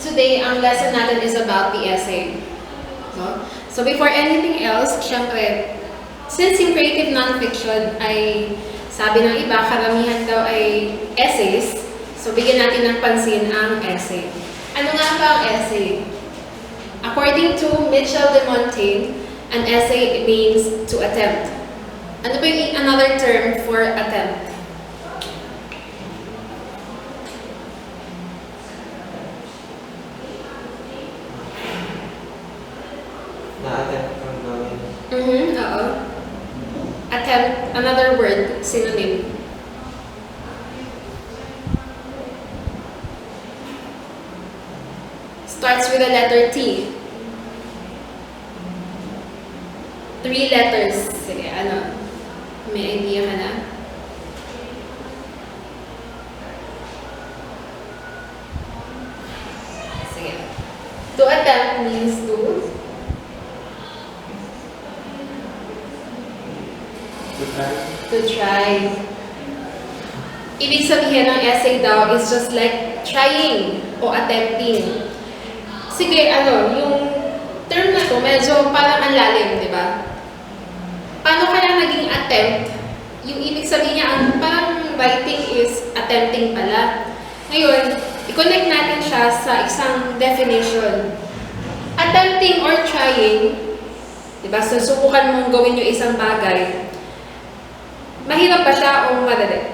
today, ang lesson natin is about the essay. No? So before anything else, syempre, since yung creative nonfiction ay, sabi ng iba, karamihan daw ay essays, so bigyan natin ng pansin ang essay. Ano nga ba ang essay? According to Mitchell de Montaigne, an essay means to attempt. Ano ba yung another term for attempt? Na-attempt kang gawin. Oo. Attempt, another word, synonym. Starts with the letter T. 3 letters. Sige, ano? May idea ka na? Sige. To attempt means to try. Ibig sabihin ng essay daw is just like trying o attempting. Sige, yung term na to medyo parang ang lalim, di ba? Paano kaya naging attempt? Yung ibig sabihin niya, ang parang writing is attempting pala. Ngayon, i-connect natin siya sa isang definition. Attempting or trying, di ba? So, subukan mong gawin yung isang bagay. Mahirap ba siya o madali?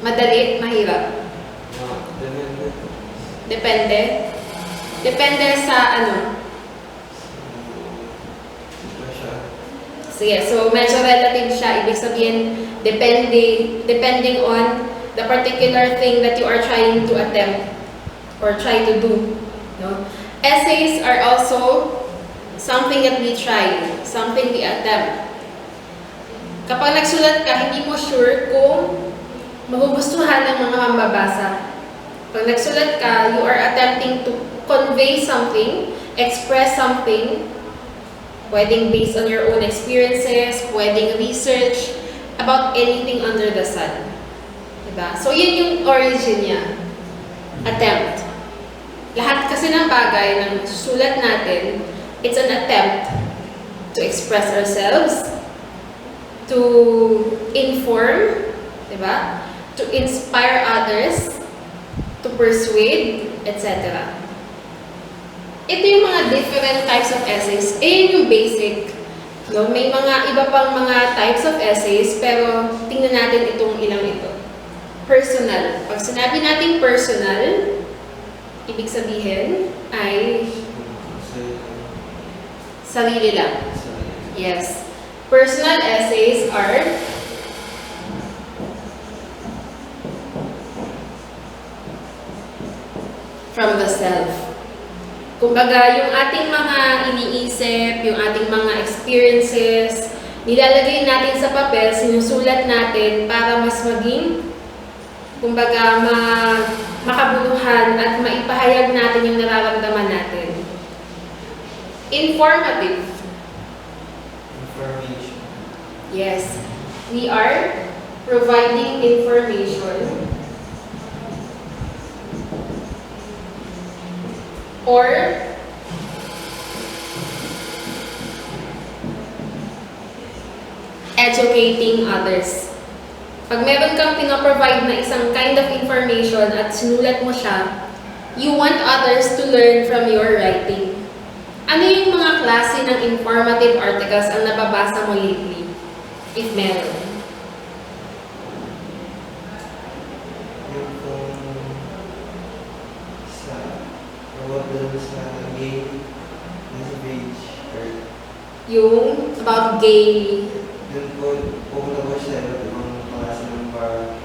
Madali? Mahirap? Depende? Depende sa ano? Sige, so medyo relative siya. Ibig sabihin, depending on the particular thing that you are trying to attempt or try to do. No? Essays are also something that we try, something we attempt. Kapag nagsulat ka, hindi mo sure kung magugustuhan ng mga mambabasa. Pag nagsulat ka, you are attempting to convey something, express something, pwedeng based on your own experiences, pwedeng research about anything under the sun. Diba? So, yun yung origin niya. Attempt. Lahat kasi ng bagay na susulat natin, it's an attempt to express ourselves, to inform, diba? To inspire others, to persuade, etc. Ito yung mga different types of essays. Yun yung basic. No? May mga iba pang mga types of essays, pero tingnan natin itong ilang ito. Personal. Pag sinabi natin personal, ibig sabihin ay sarili lang. Yes. Personal essays are from the self. Kumbaga, yung ating mga iniisip, yung ating mga experiences, nilalagay natin sa papel, sinusulat natin para mas maging, kumbaga, makabuluhan at maipahayag natin yung nararamdaman natin. Informative. Information. Yes. We are providing information or educating others. Pag meron kang pinoprovide na isang kind of information at sinulat mo siya, you want others to learn from your writing. Ano yung mga klase ng informative articles ang nababasa mo lately? If meron. Yung about gay. Yun po, pumunta ko siya iba't ibang klase ng bar.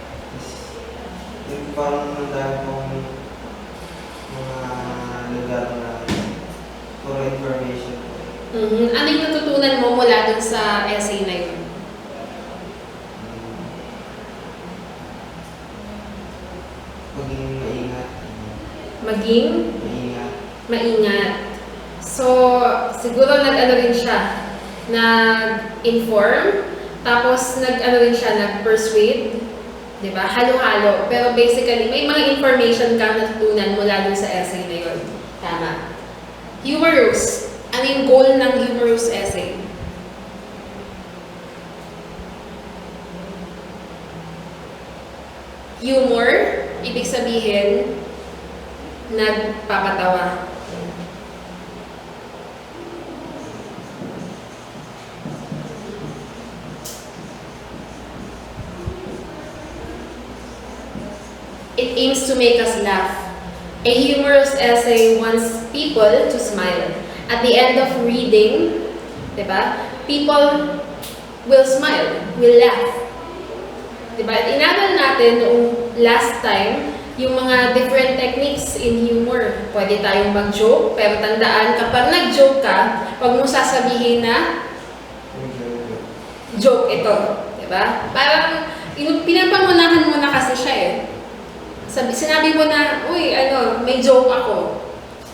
Yung parang nandang pong mga lugar na puro information po. Ano yung natutunan mo mula dun sa essay na yun? Maging maingat. Maging? Maingat. Maingat. So, siguro nag-ano rin siya, nag-inform, tapos nag-ano rin siya, nag-persuade, Diba? Halo-halo. Pero basically, may mga information kang natutunan mula dun sa essay na yun. Tama. Humorous. Ano yung goal ng humorous essay? Humor, ibig sabihin, nagpapatawa. It aims to make us laugh. A humorous essay wants people to smile. At the end of reading, diba, people will smile, will laugh. Diba? Inaral natin noong last time yung mga different techniques in humor. Pwede tayong mag-joke, pero tandaan, kapag nag-joke ka, huwag mo sasabihin na joke ito. Diba? Parang pinapangunahan mo na kasi siya eh. Sinabi mo na, uy, may joke ako.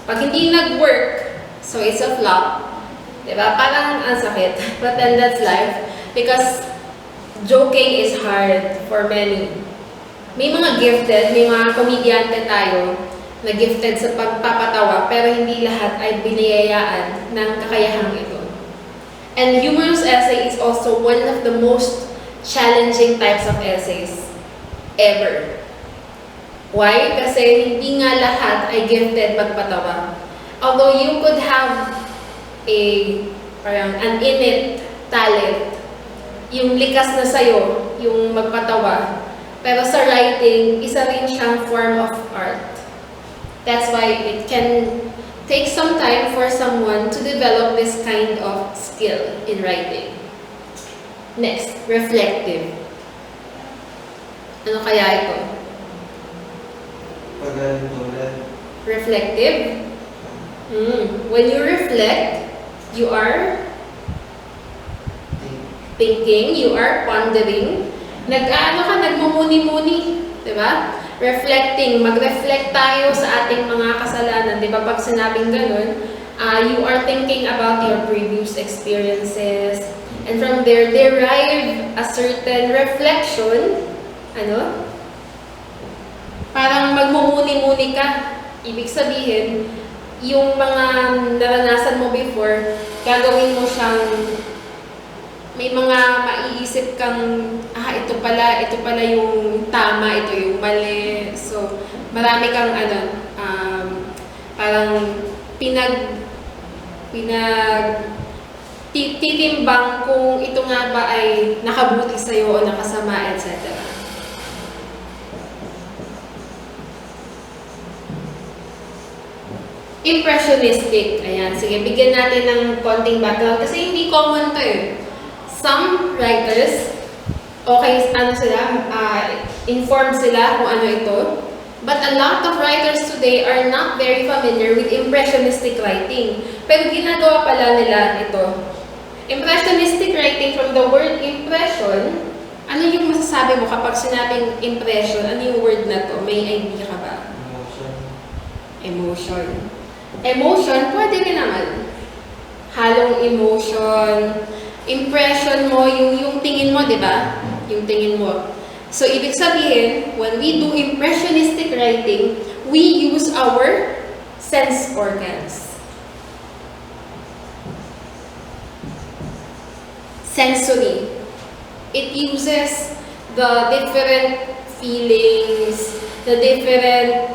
Pag hindi nag-work, so it's a flop. Diba? Parang ang sakit. But then that's life. Because joking is hard for many. May mga gifted, may mga komedyante tayo na gifted sa pagpapatawa, pero hindi lahat ay biniyayaan ng kakayahang ito. And humorous essay is also one of the most challenging types of essays ever. Why? Kasi hindi nga lahat ay gifted magpatawa. Although you could have an innate talent, yung likas na sa'yo, yung magpatawa. Pero sa writing, isa rin siyang form of art. That's why it can take some time for someone to develop this kind of skill in writing. Next, reflective. Ano kaya ito? Reflective? When you reflect, you are thinking, you are pondering. Nagmumuni-muni, di ba? Reflecting, mag-reflect tayo sa ating mga kasalanan. Di ba pag sinabing ganun, you are thinking about your previous experiences, and from there, derive a certain reflection, parang magmumuni-muni ka. Ibig sabihin, yung mga naranasan mo before, gagawin mo siyang, may mga maiisip kang, ito pala yung tama, ito yung mali. So, marami kang parang titimbang kung ito nga ba ay nakabuti sa'yo o nakasama, etc. Impressionistic. Ayan, sige, bigyan natin ng konting background kasi hindi common to eh. Some writers, informed sila kung ano ito. But a lot of writers today are not very familiar with impressionistic writing. Pero ginagawa pala nila ito. Impressionistic writing, from the word impression, ano yung masasabi mo kapag sinabing impression? Ano yung word na to? May idea ka ba? Emotion. Emotion, pwede rin naman. Halong emotion. Impression mo, yung tingin mo, di ba? Yung tingin mo. So, ibig sabihin, when we do impressionistic writing, we use our sense organs. Sensory. It uses the different feelings, the different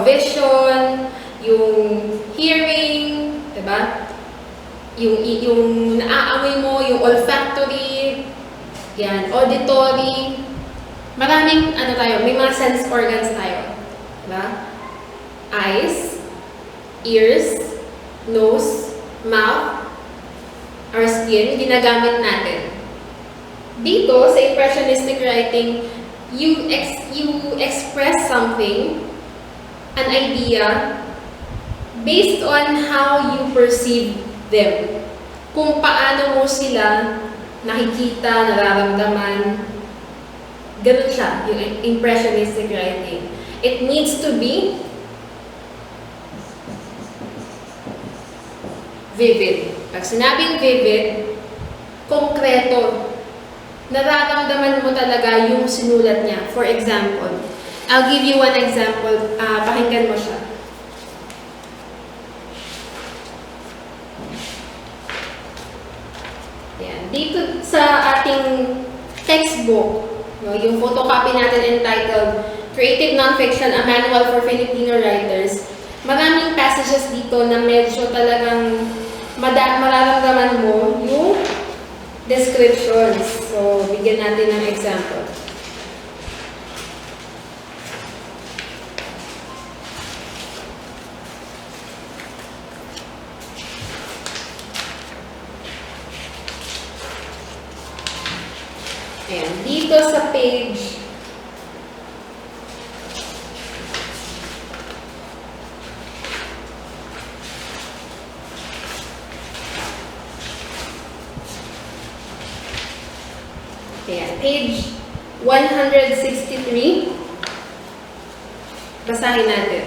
vision, yung hearing, diba? Yung naaamoy mo, yung olfactory, yan, auditory. Maraming may mga sense organs tayo. Diba? Eyes, ears, nose, mouth, our skin, ginagamit natin. Dito, sa impressionistic writing, you express something, an idea, based on how you perceive them. Kung paano mo sila nakikita, nararamdaman. Ganun siya, yung impressionistic writing. It needs to be vivid. Pag sinabing vivid, konkreto. nararamdaman mo talaga yung sinulat niya. For example, I'll give you one example. Pakinggan mo siya. Yan. Dito sa ating textbook, no, yung photocopy natin entitled Creative Nonfiction, A Manual for Filipino Writers, maraming passages dito na medyo talagang mararamdaman mo yung descriptions. So, bigyan natin ng example. Ayan, dito sa page page 163. Basahin natin.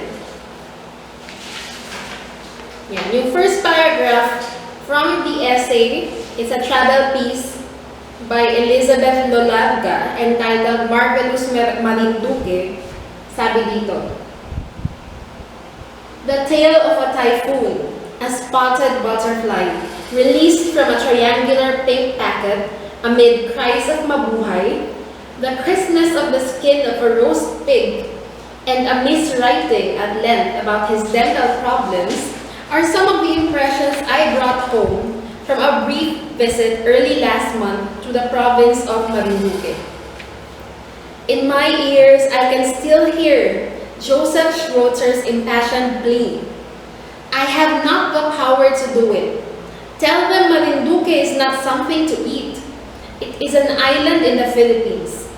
Yan, yung first paragraph from the essay is a travel piece by Elizabeth Lolavga entitled Marvelous Marinduque. Sabi dito, "The tale of a typhoon, a spotted butterfly, released from a triangular pink packet amid cries of mabuhay, the crispness of the skin of a roast pig, and a miswriting at length about his dental problems are some of the impressions I brought home from a brief visit early last month to the province of Marinduque. In my ears, I can still hear Joseph Schroeter's impassioned plea. I have not the power to do it. Tell them Marinduque is not something to eat. It is an island in the Philippines."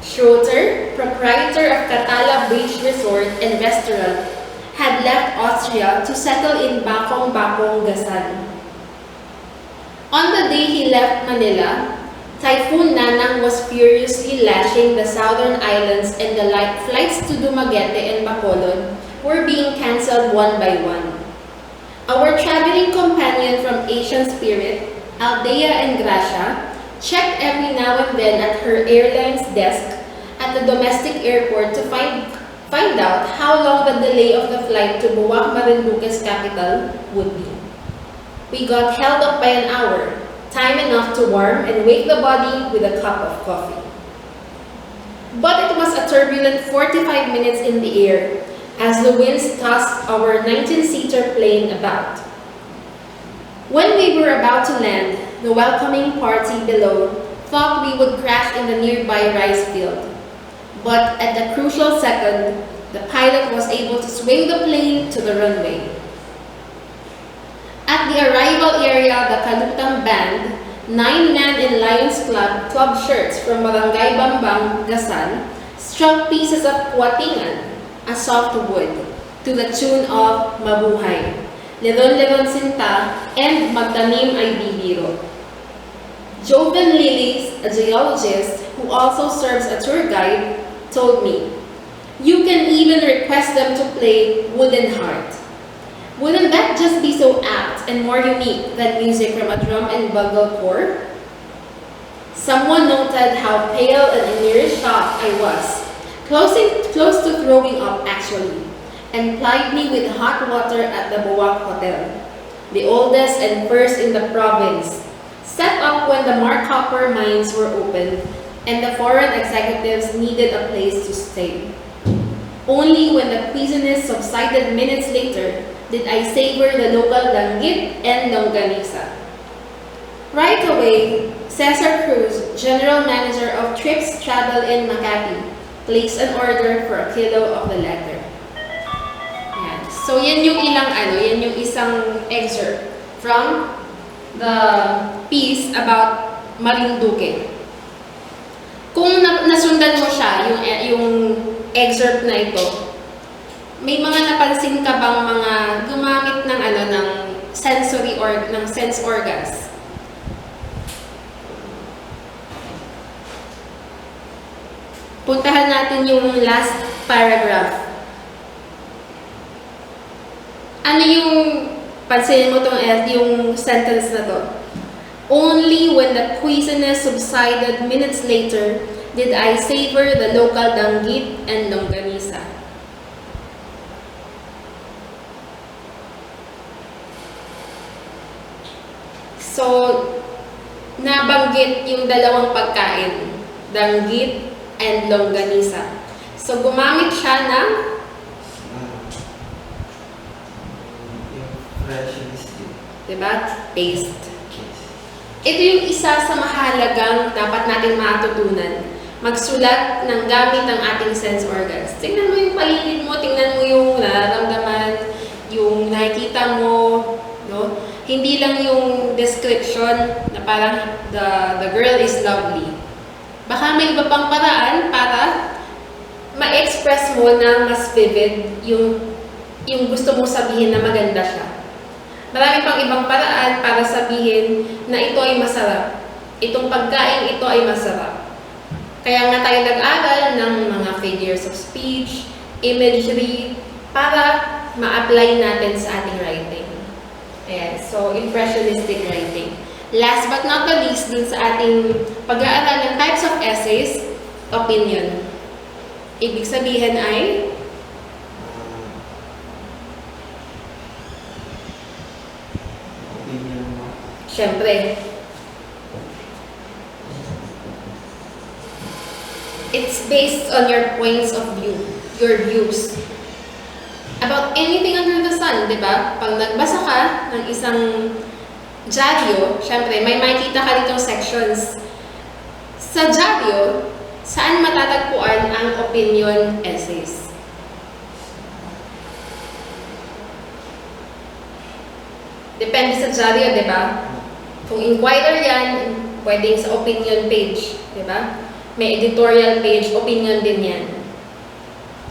Schroeter, proprietor of Catala Beach Resort and Restaurant, had left Austria to settle in Bakong-Bakong, Gasan. On the day he left Manila, Typhoon Nanang was furiously lashing the southern islands, and the flights to Dumaguete and Bacolod were being cancelled one by one. Our traveling companion from Asian Spirit, Aldea and Gracia, checked every now and then at her airline's desk at the domestic airport to find out how long the delay of the flight to Buwak, Marinduque's capital, would be. We got held up by an hour, time enough to warm and wake the body with a cup of coffee. But it was a turbulent 45 minutes in the air as the winds tossed our 19-seater plane about. When we were about to land, the welcoming party below thought we would crash in the nearby rice field. But at the crucial second, the pilot was able to swing the plane to the runway. At the arrival area, the Kalutang Band, 9 men in Lions Club shirts from Barangay Bambang, Gasan, struck pieces of kuwatingan, a soft wood, to the tune of Mabuhay, Leron-Leron Sinta, and Magtanim Ay Bibiro. Joven Lilies, a geologist who also serves a tour guide, told me, "You can even request them to play Wooden Heart." Wouldn't that just be so apt and more unique than music from a drum and bugle corps? Someone noted how pale and in near shock I was, close to throwing up actually, and plied me with hot water at the Buwak Hotel, the oldest and first in the province, set up when the Mark Copper mines were opened and the foreign executives needed a place to stay. Only when the queasiness subsided minutes later did I savor the local danggit and longganisa. Right away, Cesar Cruz, General Manager of Trips Travel in Makati, placed an order for a kilo of the latter. Yan. So yan yung yan yung isang excerpt from the piece about Marinduque. Kung nasundan mo siya, yung excerpt na ito, may mga napansin ka bang mga gumamit ng ng sensory or ng sense organs? Puntahan natin yung last paragraph. Ano yung pansinin mo yung sentence na to? Only when the queasiness subsided minutes later did I savor the local danggit and longganisa. So, nabanggit yung dalawang pagkain, danggit and longganisa. So, gumamit siya ng Impressionistic. diba? Taste. Yes. Ito yung isa sa mahalagang dapat natin matutunan. Magsulat ng gamit ang ating sense organs. Tingnan mo yung paligid mo, tingnan mo yung nararamdaman, yung nakikita mo, no? Hindi lang yung description na parang the girl is lovely. Baka may iba pang paraan para ma-express mo na mas vivid yung gusto mong sabihin na maganda siya. Marami pang ibang paraan para sabihin na ito ay masarap. Itong pagkain ito ay masarap. Kaya nga tayo nag-aral ng mga figures of speech, imagery, para ma-apply natin sa ating writing. Ayan, so impressionistic writing. Last but not the least, dun sa ating pag-aaral ng types of essays, opinion. Ibig sabihin ay Opinion mo. syempre, it's based on your points of view, your views. About anything under the sun, di ba? Pag nagbasa ka ng isang dyaryo, syempre, may makikita ka ditong sections. Sa dyaryo, saan matatagpuan ang opinion essays? Depende sa dyaryo, di ba? Kung inquirer yan, pwedeng sa opinion page, di ba? May editorial page, opinion din yan.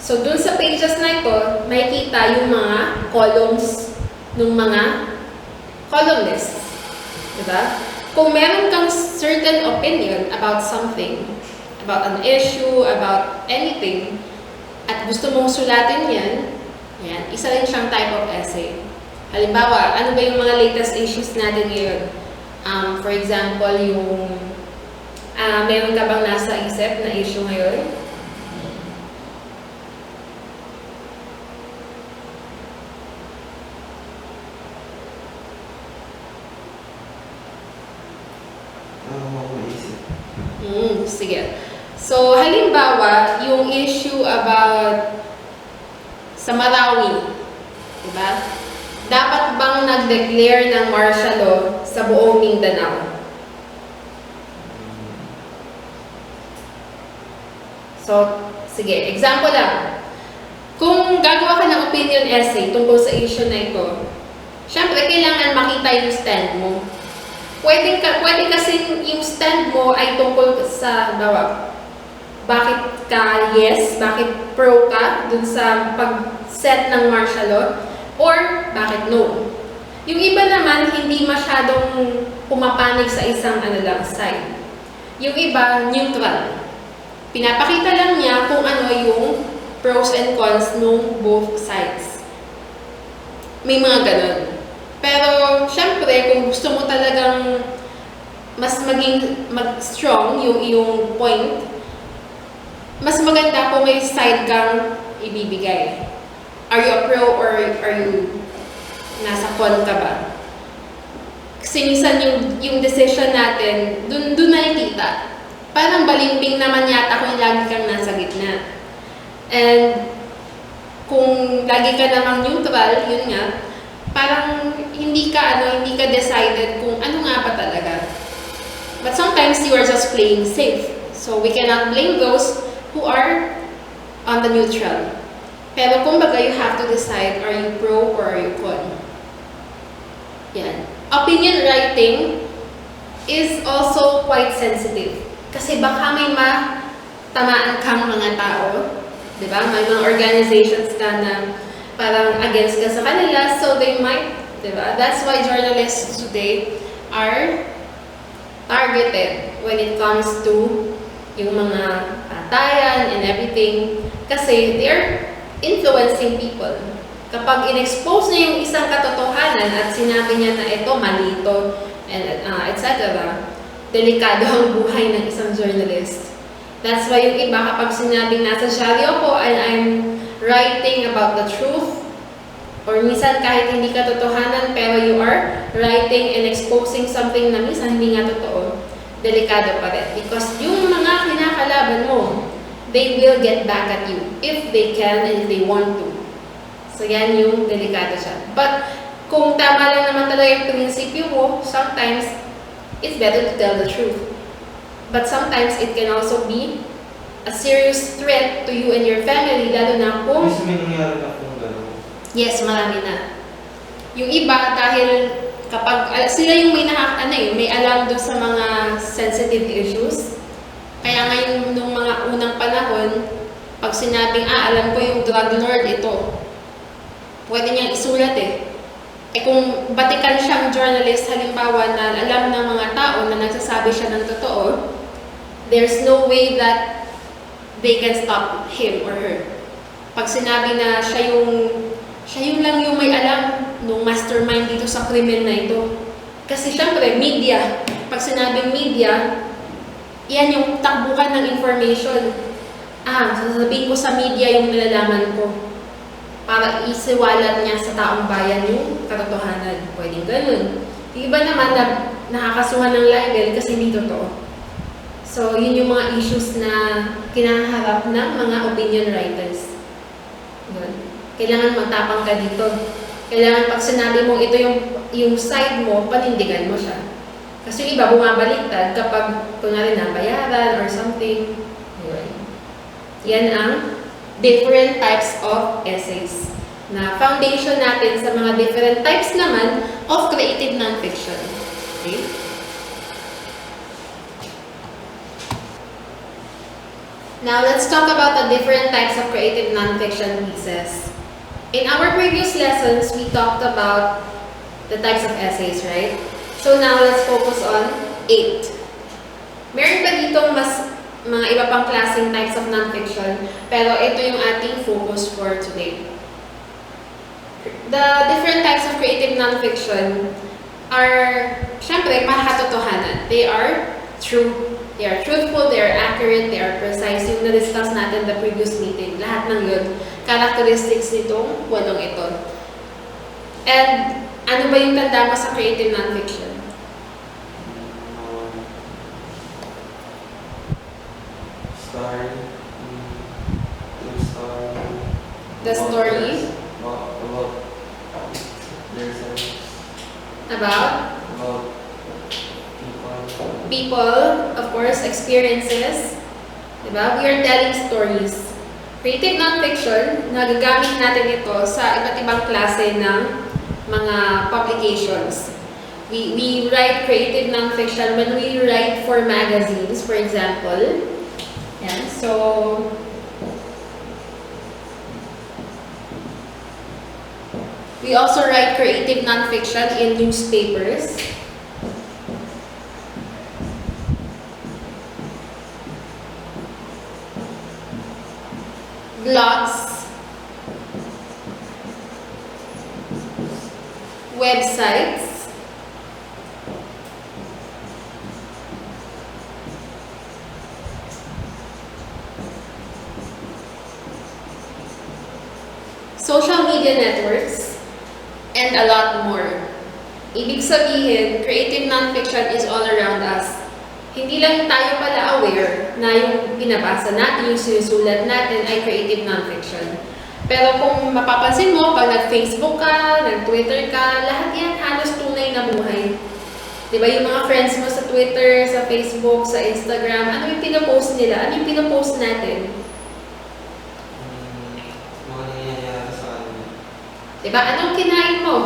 So, dun sa pages na ito, makikita yung mga columns ng mga columnists. Diba? Kung meron kang certain opinion about something, about an issue, about anything, at gusto mong sulatin yan, isa rin siyang type of essay. Halimbawa, ano ba yung mga latest issues natin ngayon? For example, yung meron ka bang nasa isip na issue ngayon? Sige. So, halimbawa, yung issue about sa Marawi, diba? Dapat bang nag-declare ng martial law sa buong Mindanao? So, sige, example lang. Kung gagawa ka ng opinion essay tungkol sa issue na ito, syempre, kailangan makita yung stand mo. Pwede kasi yung stand mo ay tungkol sa, bakit ka yes, bakit pro ka dun sa pag-set ng martial law, or bakit no. Yung iba naman, hindi masyadong pumapanig sa isang side. Yung iba, neutral. Pinapakita lang niya kung ano yung pros and cons ng both sides. May mga ganun. Pero, syempre, kung gusto mo talagang mas maging strong yung iyong point, mas maganda kung may side kang ibibigay. Are you a pro or are you nasa con ka ba? Kasi minsan yung decision natin, dun nakikita. Parang balimbing naman yata kung lagi kang nasa gitna. And kung lagi ka namang neutral, yun nga, parang hindi ka decided kung ano nga ba talaga. But sometimes you are just playing safe. So we cannot blame those who are on the neutral. Pero kumbaga, you have to decide, are you pro or are you con? Yan. Opinion writing is also quite sensitive. Kasi baka may matamaan kang mga tao. Diba? May mga organizations ka na parang against ka sa kanila, so they might, diba? That's why journalists today are targeted when it comes to yung mga patayan and everything, kasi they're influencing people. Kapag in-expose niya yung isang katotohanan at sinabi niya na ito, mali ito, and etc. Delikado ang buhay ng isang journalist. That's why yung iba kapag sinabing nasa dyaryo ko and I'm writing about the truth, or minsan kahit hindi katotohanan pero you are writing and exposing something na minsan hindi nga totoo, delikado pa rin. Because yung mga kinakalaban mo, they will get back at you if they can and if they want to. So yan yung delikado siya. But kung tama lang naman talaga yung prinsipyo mo, sometimes it's better to tell the truth. But sometimes it can also be a serious threat to you and your family, lalo na kung... Gusto may nangyari na kung gano'n. Yes, marami na. Yung iba dahil kapag sila yung may alam doon sa mga sensitive issues. Kaya ngayon nung mga unang panahon, pag sinabing, alam ko yung drug lord ito, pwede niyang isulat eh. Eh kung batikan siyang journalist, halimbawa na alam ng mga tao na nagsasabi siya ng totoo, there's no way that they can stop him or her. Pag sinabi na siya yung lang yung may alam nung mastermind dito sa krimen na ito. Kasi syempre, media. Pag sinabing media, yan yung takbuhan ng information. Sasabihin ko sa media yung nalalaman ko para isiwalat niya sa taong bayan yung katotohanan. Pwedeng ganun. Yung iba naman na nakakasuhan ng libel kasi hindi totoo. So, yun yung mga issues na kinaharap ng mga opinion writers. Yun. Kailangan magtapang ka dito. Kailangan pag sinabi mo ito yung side mo, panindigan mo siya. Kasi yung iba bumabaliktad kapag kunwari nabayaran or something. Yun. Yan ang different types of essays. Na foundation natin sa mga different types naman of creative nonfiction. Okay? Now, let's talk about the different types of creative nonfiction pieces. In our previous lessons, we talked about the types of essays, right? So now, let's focus on 8. Meron pa ditong mga iba pang klaseng types of nonfiction, pero ito yung ating focus for today. The different types of creative nonfiction are, syempre, makakatotohanan. They are true. They are truthful, they are accurate, they are precise. Yung na-discuss natin the previous meeting. Lahat ng yun, characteristics nitong walong ito. And ano ba yung tanda mo sa creative nonfiction? Story. The story? About there's About? People, of course, experiences. Diba? We are telling stories. Creative nonfiction, nagagamit natin ito sa iba't ibang klase ng mga publications. We write creative nonfiction when we write for magazines, for example. Yan. So, we also write creative nonfiction in newspapers. Blogs, websites, social media networks, and a lot more. Ibig sabihin, creative nonfiction is all around us. Hindi lang tayo pala aware na yung binabasa natin, yung sinusulat natin ay creative nonfiction. Pero kung mapapansin mo, pag nag-Facebook ka, nag-Twitter ka, lahat yan halos tunay na buhay. Diba yung mga friends mo sa Twitter, sa Facebook, sa Instagram, ano yung pinopost nila? Ano yung pinopost natin? mga nangyayari sa kanila. Diba? Anong kinain mo?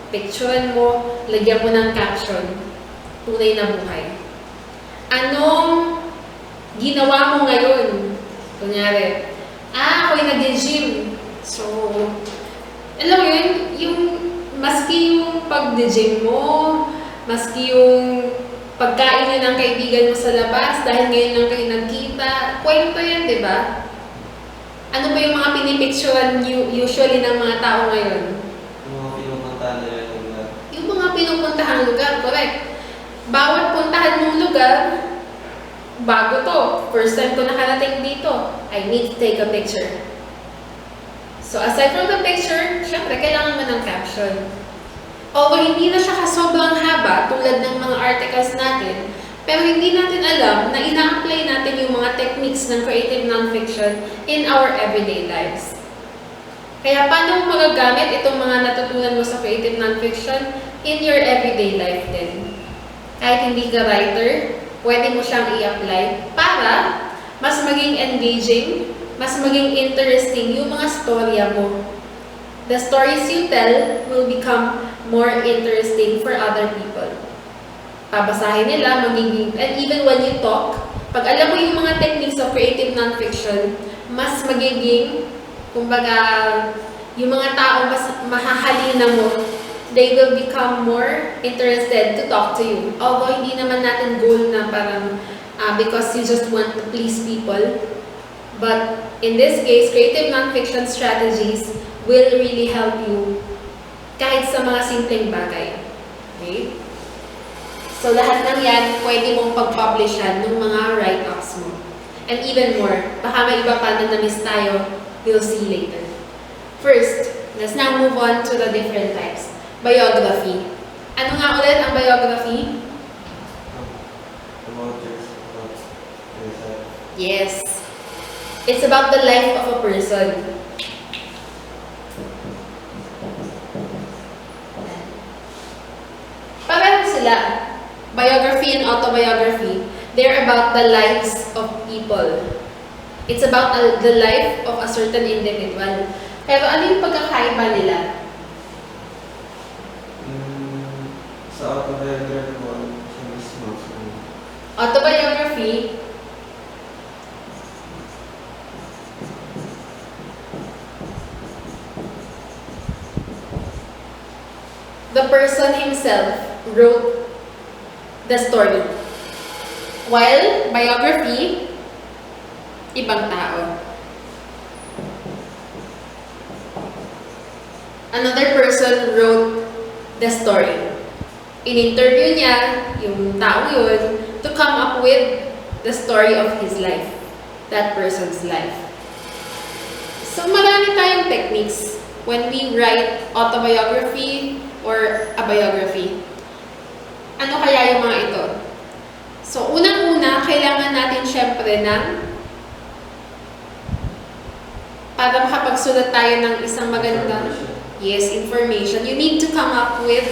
Picturean mo, lagyan mo ng caption. Tunay na buhay. Anong ginawa mo ngayon? Kunyari, ako'y nag-gym. So, alam mo yun, yung maski yung pag-gym mo, maski yung pagkain nyo ng kaibigan mo sa labas, dahil ngayon lang kayo nagkita, kwento yan, di ba? Ano ba yung mga pinipicturean usually ng mga tao ngayon? Yung mga pinupuntahan nila yung lugar. Yung mga pinupuntahang lugar, correct. bawat puntahan mong lugar, bago to. First time ko nakarating dito. I need to take a picture. So aside from the picture, syempre kailangan mo ng caption. Although hindi na siya sobrang haba tulad ng mga articles natin, pero hindi natin alam na ina-apply natin yung mga techniques ng creative nonfiction in our everyday lives. Kaya paano mo magagamit itong mga natutunan mo sa creative nonfiction in your everyday life din? Kahit hindi ka writer, pwede mo siyang i-apply para mas maging engaging, mas maging interesting yung mga storya mo. The stories you tell will become more interesting for other people. Babasahin nila, magiging, and even when you talk, pag alam mo yung mga techniques of creative nonfiction, mas magiging, kumbaga, yung mga tao mas mahahalina mo, they will become more interested to talk to you. Although hindi naman natin goal na parang because you just want to please people. But in this case, creative nonfiction strategies will really help you kahit sa mga simpleng bagay. Okay? So lahat ng yan, pwede mong pag-publishan ng mga write-ups mo. And even more, baka may iba pa na na-miss tayo, we'll see later. First, let's now move on to the different types. Biography. Ano nga ulit ang biography? About yourself. Yes. It's about the life of a person. Pareho sila. Biography and autobiography, they're about the lives of people. It's about the life of a certain individual. Pero ano yung pagkakaiba nila? Sa autobiography ko, sa mismo. Autobiography, the person himself wrote the story. While biography, ibang tao. Another person wrote the story. In-interview niya yung tao yun to come up with the story of his life. That person's life. So marami tayong techniques when we write autobiography or a biography. Ano kaya yung mga ito? So, unang-una, kailangan natin syempre ng para makapagsulat tayo ng isang magandang information. You need to come up with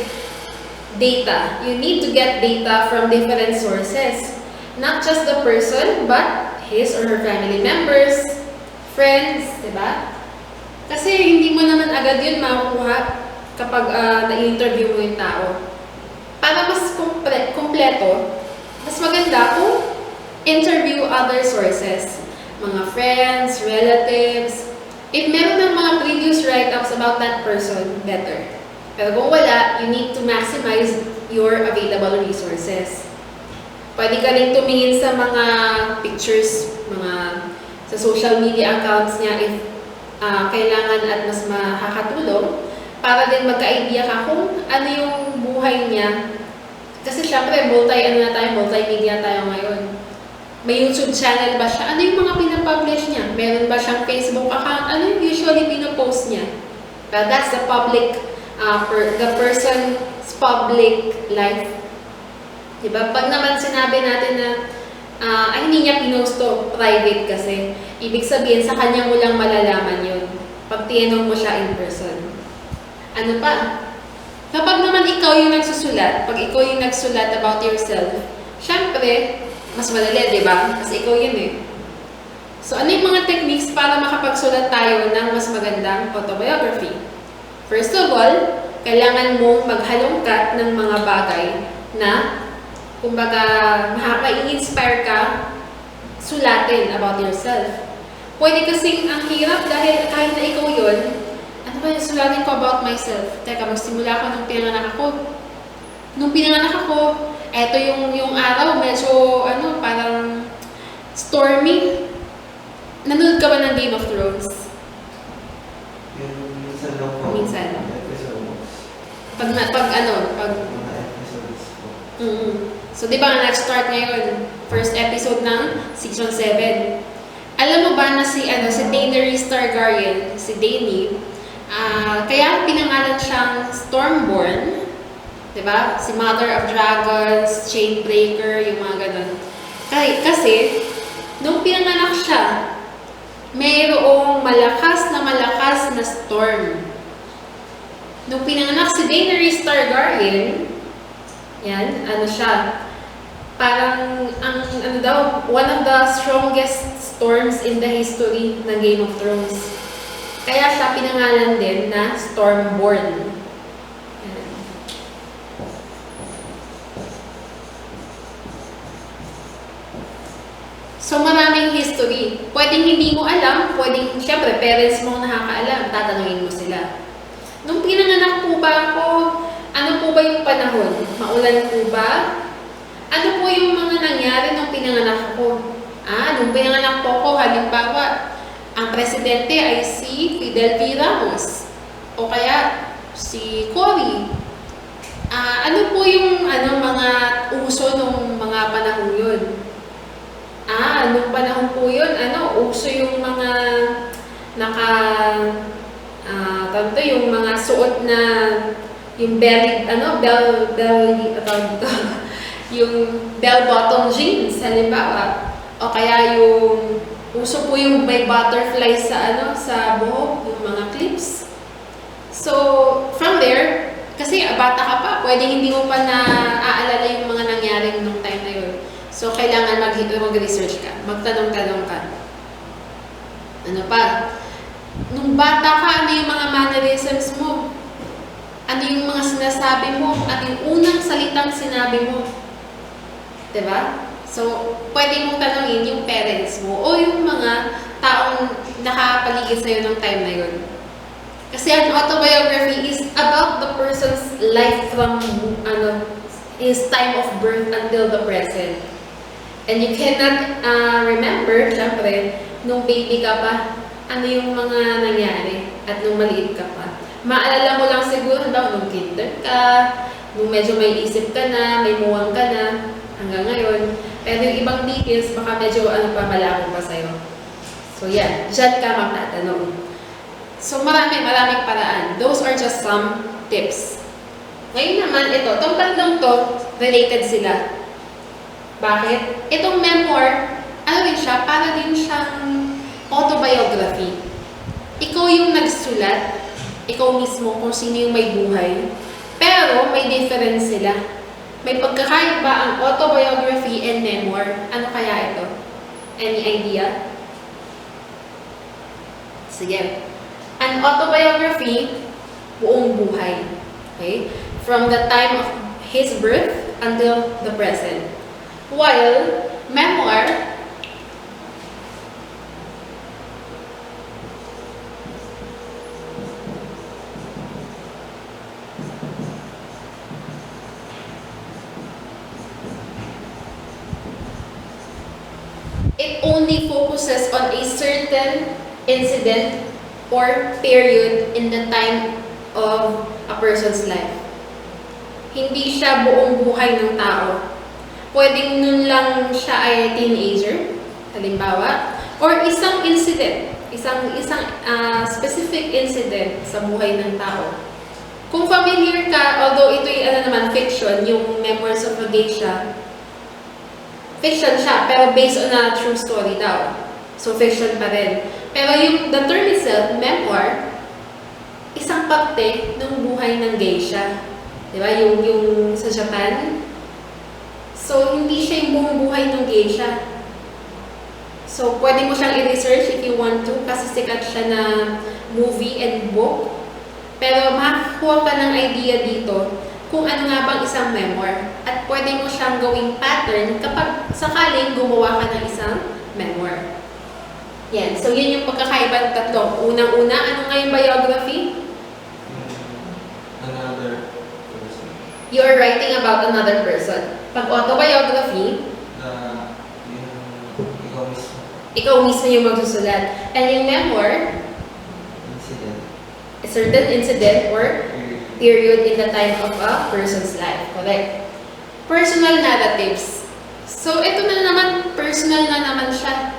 data. You need to get data from different sources. Not just the person, but his or her family members, friends, diba? Kasi hindi mo naman agad yun makukuha kapag na-interview mo yung tao. Para mas kompleto, mas maganda kung interview other sources. Mga friends, relatives. If meron ng mga previous write-ups about that person, better. Pero kung wala, you need to maximize your available resources. Pwede ka rin tumingin sa mga pictures, sa social media accounts niya if kailangan at mas makakatulong para din magka-idea ka kung ano yung buhay niya. Kasi syempre, multimedia tayo ngayon. May YouTube channel ba siya? Ano yung mga pinapublish niya? Meron ba siyang Facebook account? Ano yung usually pinapost niya? Well, that's the public, the person's public life. Diba? Pag naman sinabi natin na hindi niya pinost to, private kasi, ibig sabihin sa kanya mo lang malalaman yun. Pag tinanong mo siya in person. Ano pa? Kapag naman ikaw yung nagsusulat, pag ikaw yung nagsulat about yourself, syempre, mas madali, di ba? Kasi ikaw yun eh. So, ano yung mga techniques para makapagsulat tayo ng mas magandang autobiography? First of all, kailangan mong maghalongkat ng mga bagay na, kumbaga, mai-inspire ka sulatin about yourself. Pwede kasing ang hirap dahil kahit na ikaw yun, ano ba yung sulatin ko about myself? Teka, magsimula ako nung pinanganak ako. Nung pinanganak ako, eto yung araw, medyo, parang stormy. Nanood ka ba ng Game of Thrones? Minsan lang po. Minsan. Episodes. Pag Mga episodes po. So, di ba nag-start ngayon, first episode ng season 7. Alam mo ba na si Daenerys Targaryen, si Dany, kaya pinangalan siyang Stormborn, di ba? Si Mother of Dragons, Chainbreaker, yung mga ganun. Kasi, nung pinanganak siya, mayroong malakas na storm. Nung pinanganak si Daenerys Targaryen, yan, siya, parang, one of the strongest storms in the history ng Game of Thrones. Kaya siya pinangalan din na Stormborn. Yan. So, maraming history. Pwedeng hindi mo alam, pwedeng, syempre, parents mo nakakaalam, tatanungin mo sila. Nung pinanganak po ba ako, ano po ba yung panahon? Maulan po ba? Ano po yung mga nangyari nung pinanganak ako? Nung pinanganak po ako, halimbawa, ang presidente ay si Fidel V. Ramos. O kaya, si Cory. Ano po yung mga uso nung mga panahon yun? Nung panahon po yun, uso yung mga yung mga suot na yung yung bell-bottom jeans, halimbawa. O kaya yung uso po yung may butterfly sa buhok, yung mga clips. So, from there, kasi bata ka pa, pwedeng hindi mo pa naaalala yung mga nangyari nung time na yun. So, kailangan mag-research ka, magtanong-tanong ka. Ano pa? Nung bata ka, ano yung mga mannerisms mo? Ano yung mga sinasabi mo? Ano yung unang salitang sinabi mo? Diba? So, pwede mong tanongin yung parents mo o yung mga taong nakapaligid sa'yo ng time na yun. Kasi ang autobiography is about the person's life from his time of birth until the present. And you cannot remember, syempre, nung baby ka pa, ano yung mga nangyari at nung maliit ka pa. Maalala mo lang siguro nung kinder ka, nung medyo may isip ka na, may muwang ka na, hanggang ngayon. Pero yung ibang details, baka medyo malabo pa sa'yo. So yan, dyan ka magtatanong. So maraming paraan. Those are just some tips. Ngayon naman, itong tatlong to, related sila. Bakit? Itong memoir, rin siya, para din siyang autobiography. Ikaw yung nagsulat, ikaw mismo kung sino yung may buhay, pero may difference sila. May pagkakaiba ang autobiography and memoir. Ano kaya ito? Any idea? Sige. An autobiography, buong buhay. Okay? From the time of his birth until the present. While memoir, it only focuses on a certain incident or period in the time of a person's life. Hindi siya buong buhay ng tao. Pwedeng nun lang siya ay teenager, halimbawa, or isang incident, isang specific incident sa buhay ng tao. Kung familiar ka, although ito'y fiction, yung Memoirs of a Geisha, fiction siya, pero based on a true story daw. So, fiction pa rin. Pero the term itself, memoir, isang parte ng buhay ng geisha. Diba? Yung sa Japan. So, hindi siya yung buong buhay ng geisha. So, pwede mo siyang i-research if you want to, kasi sikat siya na movie and book. Pero makakuha ka ng idea dito kung ano nga bang isang memoir. At pwede mo siyang gawing pattern kapag sakaling gumawa ka ng isang memoir. Yan. So, yun yung pagkakaiba ng tatlo. Unang-una, ano nga yung biography? Another person. You are writing about another person. Pag autobiography, ikaw mismo yung magsusulat. And yung memoir, a certain incident or period in the time of a person's life. Correct? Personal narratives. So, ito na naman, personal na naman siya.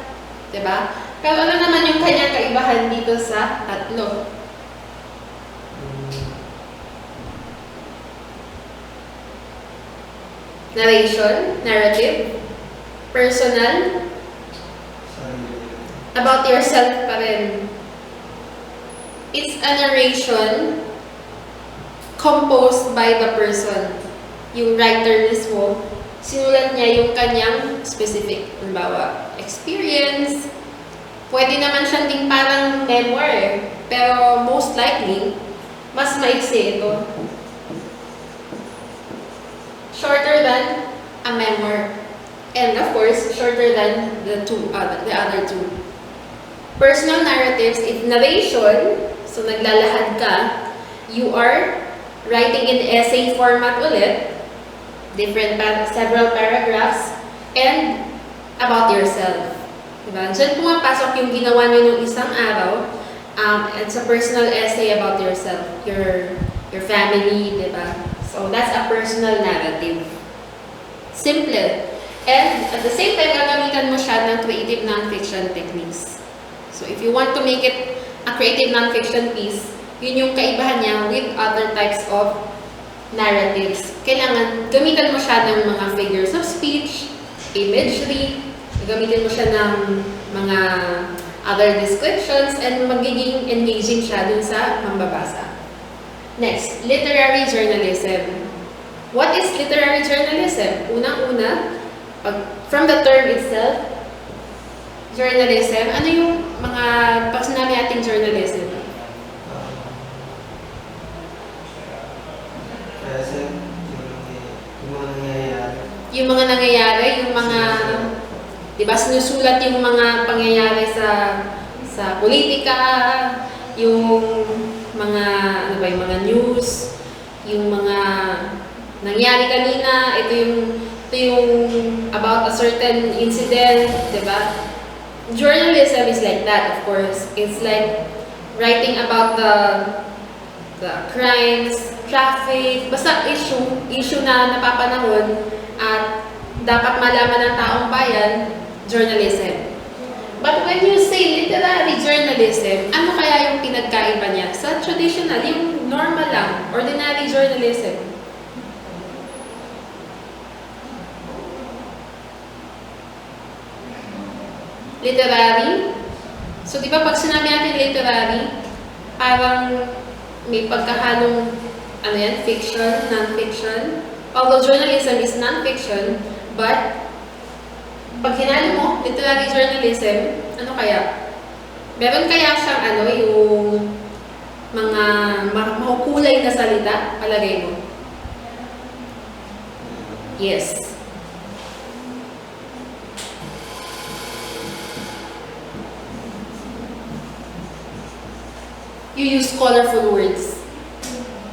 Diba? Pero ano naman yung kanyang kaibahan dito sa tatlo? Narration, narrative, personal, about yourself pa rin. It's a narration composed by the person. Yung writer mismo, sinulat niya yung kanyang specific, halimbawa, experience. Pwede naman siyang ding parang memoir, pero most likely, mas maiksi ito. Shorter than a memoir. And of course, shorter than the other two. Personal narratives, if narration, so naglalahad ka, you are writing in essay format ulit, several paragraphs, and about yourself. Diba? Diyan pumapasok yung ginawa nyo nung isang araw, it's a personal essay about yourself, your family, diba? So that's a personal narrative. Simple. And at the same time, gagamitan mo siya ng creative nonfiction techniques. So if you want to make it a creative nonfiction piece, yun yung kaibahan niya with other types of narratives. Kailangan gamitan mo siya ng mga figures of speech, imagery, gamitin mo siya ng mga other descriptions, and magiging engaging siya dun sa mambabasa. Next, literary journalism. What is literary journalism? Unang-una, from the term itself, journalism, ano yung mga, pag sinabi natin journalism? Present, yung mga nangyayari. Yung mga nangyayari, yung mga, di ba, sinusulat yung mga pangyayari sa politika, yung mga, ano ba, yung mga news, yung mga nangyari kanina, ito yung about a certain incident, di ba? Journalism is like that, of course. It's like writing about the crimes, traffic, basta issue na napapanahon at dapat malaman ng taong bayan, journalism. But when you say literary journalism, ano kaya yung pinagkaiba niya? Sa traditional, yung normal lang, ordinary journalism. Literary. So, di ba pag sinabi natin literary, parang may pagkahalong, ano yan, fiction, non-fiction. Although journalism is non-fiction, but pag hinalo mo, literary journalism, ano kaya? Meron kaya siyang ano, yung mga makukulay na salita, palagay mo? Yes. You use colorful words.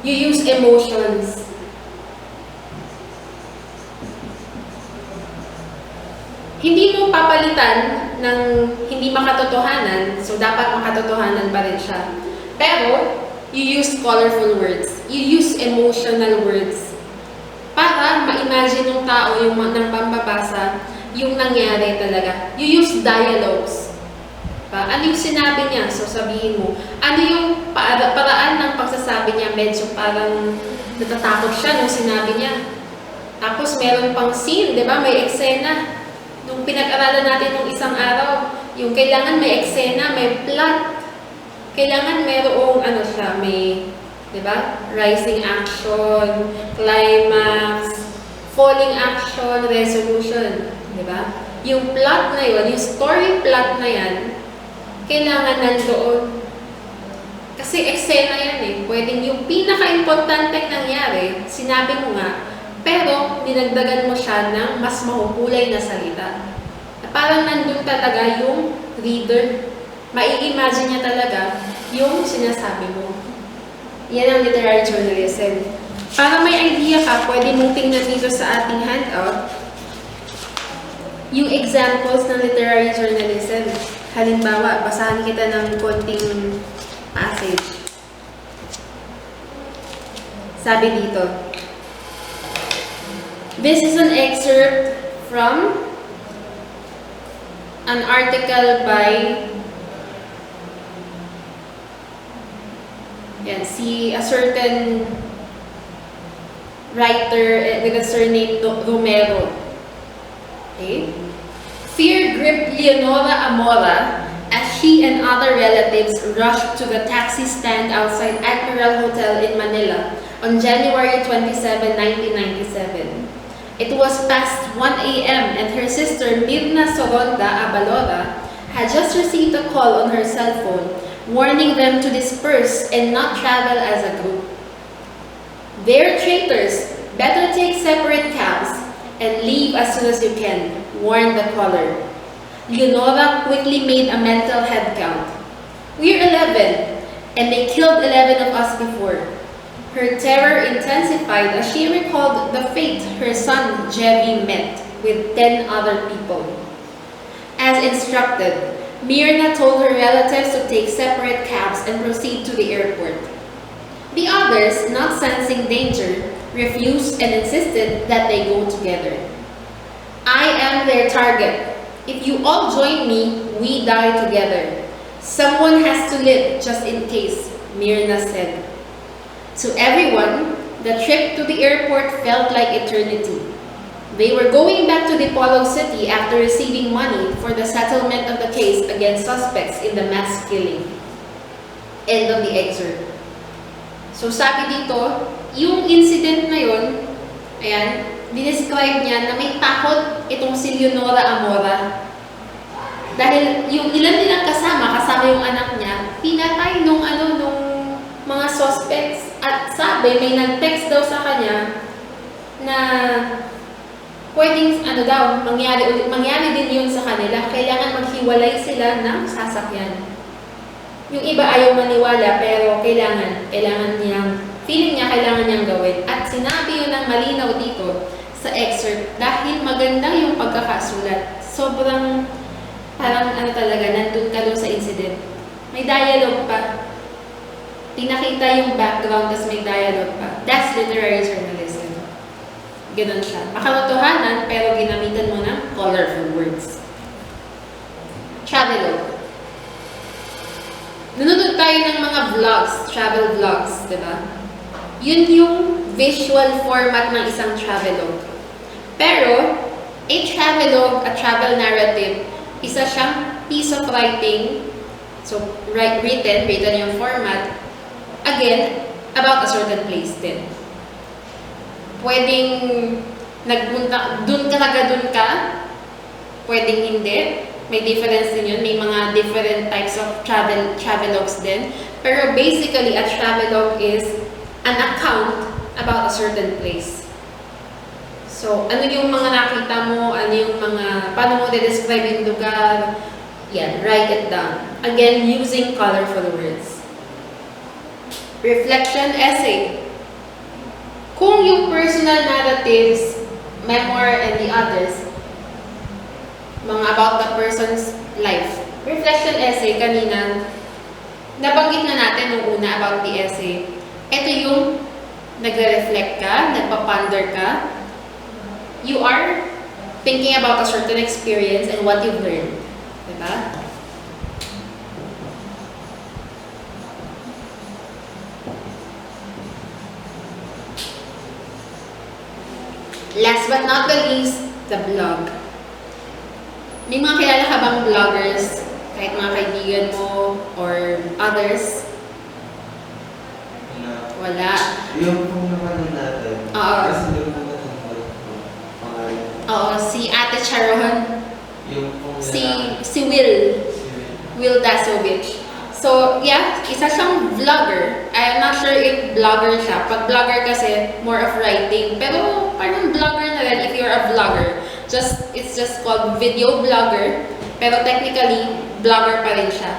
You use emotions. Hindi mo papalitan ng hindi makatotohanan, so dapat makatotohanan pa rin siya. Pero, you use colorful words. You use emotional words. Para ma-imagine ng tao, yung nang pambabasa, yung nangyari talaga. You use dialogues. Ano yung sinabi niya? So, sabihin mo. Ano yung paraan ng pagsasabi niya? Medyo parang natatakot siya nung sinabi niya. Tapos, meron pang scene, di ba? May eksena. Nung pinag-aralan natin nung isang araw, yung kailangan may eksena, may plot. Kailangan merong, ano siya, may, di ba? Rising action, climax, falling action, resolution. Di ba? Yung plot na yun, yung story plot na yan, kailangan nandoon. Kasi eksena yan eh. Pwedeng yung pinaka-importante nangyari, sinabi mo nga, pero dinagdagan mo siya ng mas mahukulay na salita. At parang nandun talaga yung reader. Mai-imagine niya talaga yung sinasabi mo. Yan ang literary journalism. Para may idea ka, pwede mong tingnan dito sa ating handout yung examples ng literary journalism. Halimbawa, basahan kita ng konting passage. Sabi dito, This is an excerpt from an article by a certain writer with a surname Romero. Okay? Fear gripped Leonora Amora as she and other relatives rushed to the taxi stand outside Admiral Hotel in Manila on January 27, 1997. It was past 1 a.m. and her sister Mirna Soronda Abalora had just received a call on her cell phone warning them to disperse and not travel as a group. "They're traitors. Better take separate cabs and leave as soon as you can," warned the caller. Leonora quickly made a mental head count. "We're 11, and they killed 11 of us before." Her terror intensified as she recalled the fate her son Jevi met with 10 other people. As instructed, Mirna told her relatives to take separate cabs and proceed to the airport. The others, not sensing danger, refused and insisted that they go together. "I am their target. If you all join me, we die together. Someone has to live just in case," Mirna said. To everyone, the trip to the airport felt like eternity. They were going back to Dipolog City after receiving money for the settlement of the case against suspects in the mass killing. End of the excerpt. So sabi dito, yung incident na yun, ayan, dinescribe niya na may takot itong si Leonora Amora. Dahil yung ilan nilang kasama yung anak niya, pinatay nung mga suspects. At sabi, may nag-text daw sa kanya na pwedeng mangyari din yun sa kanila. Kailangan maghiwalay sila ng sasakyan. Yung iba ayaw maniwala, pero kailangan niyang, feeling niya kailangan niyang gawin. At sinabi yun ng malinaw dito sa excerpt dahil maganda yung pagkakasulat. Sobrang parang talaga, nandun ka doon sa incident. May dialogue pa. Pinakita yung background, tas may dialogue pa. That's literary journalism. Ganun siya. Makatotohanan, pero ginamitan mo ng colorful words. Travelogue. Nanonood tayo ng mga vlogs, travel vlogs, di ba? Yun yung visual format ng isang travelogue. Pero, a travelogue, a travel narrative, isa siyang piece of writing, so written yung format, again, about a certain place din. Pwedeng nagpunta, dun ka, pwedeng hindi. May difference din yun. May mga different types of travelogues din. Pero basically, a travelogue is an account about a certain place. So, ano yung mga nakita mo, paano mo de-describe yung lugar, yan, write it down. Again, using colorful words. Reflection essay. Kung yung personal narratives, memoir, and the others, mga about the person's life. Reflection essay, kanina, nabanggit na natin nung una about the essay. Ito yung nagre-reflect ka, nagpa-ponder ka. You are thinking about a certain experience and what you've learned. Diba? Last but not the least, the blog. May mga kilala ka bang vloggers, kahit mga kaibigan mo or others? Wala. Yung pong naman natin. Oo. Kasi yung pong pangalan. Oo, si Ate Charon. Yung pong Si Will Dasovich. So, yeah, isa siyang vlogger. I'm not sure if vlogger siya. Pag vlogger kasi, more of writing. Pero, parang vlogger na rin if you're a vlogger. It's just called video vlogger. Pero technically, vlogger pa rin siya.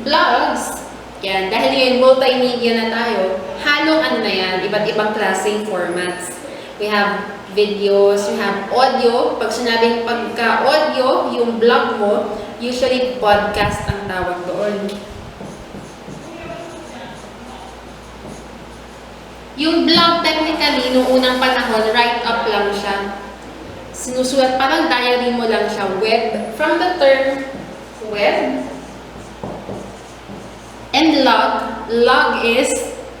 Vlogs, yan, dahil yung multimedia na tayo, halong na yan, iba't ibang klaseng formats. We have videos, you have audio. Pag sinabing pagka-audio, yung vlog mo, usually podcast ang tawag doon. Yung blog technically, noong unang panahon, write-up lang siya. Sinusulat, parang diary mo lang siya. Web, from the term web, and log is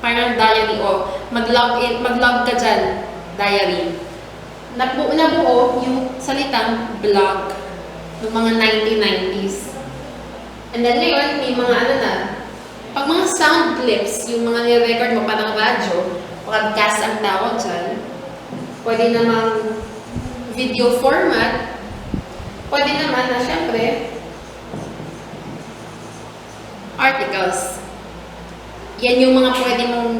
parang diary o mag-log ka dyan, diary. Nabuo yung salitang blog noong mga 1990s. And then ngayon, may mga ano na, pag mga sound clips, yung mga ni-record mo parang radyo, podcast ang tawag dyan, pwede namang video format, pwede naman na syempre, articles. Yan yung mga pwede mong,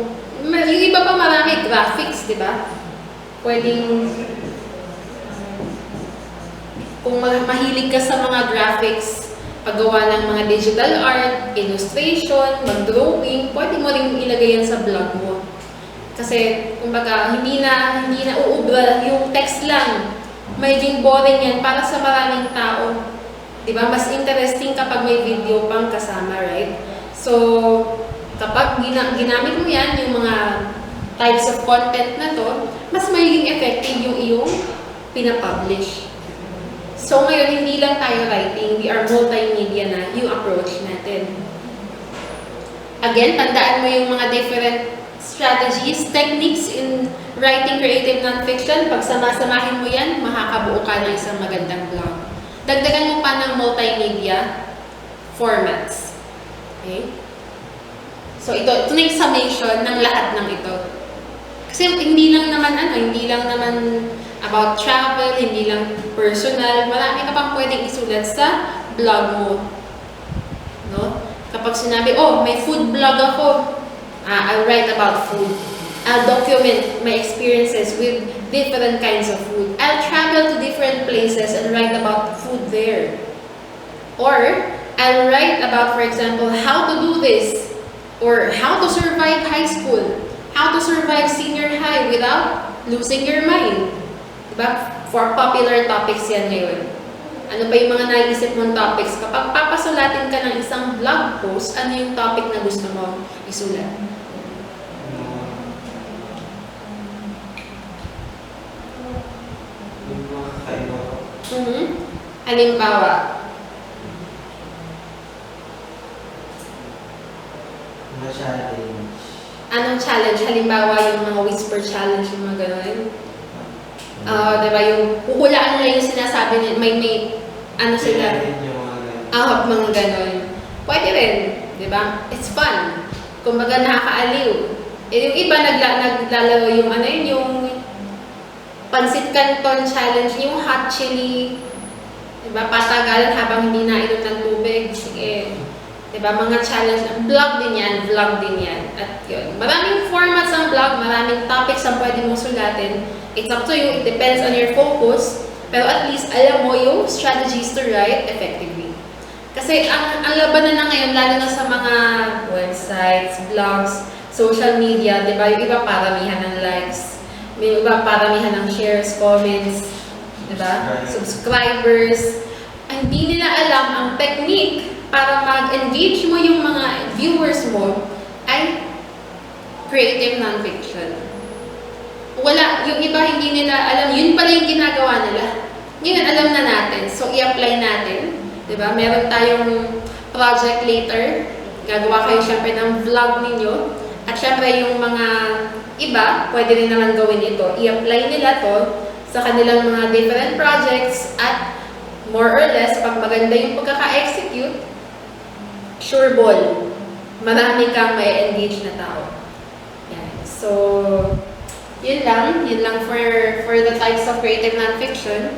yung iba pa marami, graphics, di ba? Pwedeng, kung mahilig ka sa mga graphics, paggawa ng mga digital art, illustration, mag-drawing, pwede mo rin ilagay yan sa blog mo. Kasi, kumbaga, hindi na uubra yung text lang. Magiging boring yan para sa maraming tao. Diba? Mas interesting kapag may video pang kasama, right? So, kapag ginamit mo yan, yung mga types of content na to, mas magiging effective yung iyong pinapublish. So, ngayon, hindi lang tayo writing, we are multimedia na yung approach natin. Again, tandaan mo yung mga different strategies, techniques in writing creative nonfiction. Pag sama-samahin mo yan, makakabuo ka ng isang magandang blog. Dagdagan mo pa ng multimedia formats. Okay? So, ito na yung summation ng lahat ng ito. Kasi hindi lang naman about travel, hindi lang personal, marami ka pang pwedeng isulat sa blog mo. No? Kapag sinabi, oh, may food blog ako, I'll write about food. I'll document my experiences with different kinds of food. I'll travel to different places and write about food there. Or, I'll write about, for example, how to do this, or how to survive high school, how to survive senior high without losing your mind. Diba? For popular topics yan ngayon. Ano pa yung mga naisip mong topics? Kapag papasulatin ka ng isang blog post, ano yung topic na gusto mo isulat? Halimbawa, challenge. Anong challenge? Halimbawa, yung mga whisper challenge, yung mga gano'n. Diba, yung huhulaan nila yung sinasabi nila, may ano sila? Mga gano'n. Pwede rin, diba? It's fun. Kumbaga, nakakaaliw. Yung iba naglalaro yung yung pansit canton challenge, yung hot chili, diba? Patagalan habang hindi nainom ng tubig. Sige. Diba? Mga challenge. Vlog din yan. At yun. Maraming formats ng vlog, maraming topics ang pwede mong sulatin. It's up to you. It depends on your focus. Pero at least, alam mo yung strategies to write effectively. Kasi ang labanan na ngayon, lalo na sa mga websites, blogs, social media, diba? Yung iba paramihan ng likes. May iba paramihan ng shares, comments, diba? Subscribers. Hindi nila alam ang technique para mag-engage mo yung mga viewers mo ay creative nonfiction. Wala, yung iba hindi nila alam, yun pala yung ginagawa nila. Yun, alam na natin. So, i-apply natin. Diba? Meron tayong project later. Gagawa kayo syempre ng vlog ninyo. At syempre yung mga iba, pwede rin naman gawin ito. I-apply nila to sa kanilang mga different projects at more or less, pag maganda yung pagkaka-execute, sure ball, marami kang may engage na tao. Yan. So, yun lang for the types of creative nonfiction.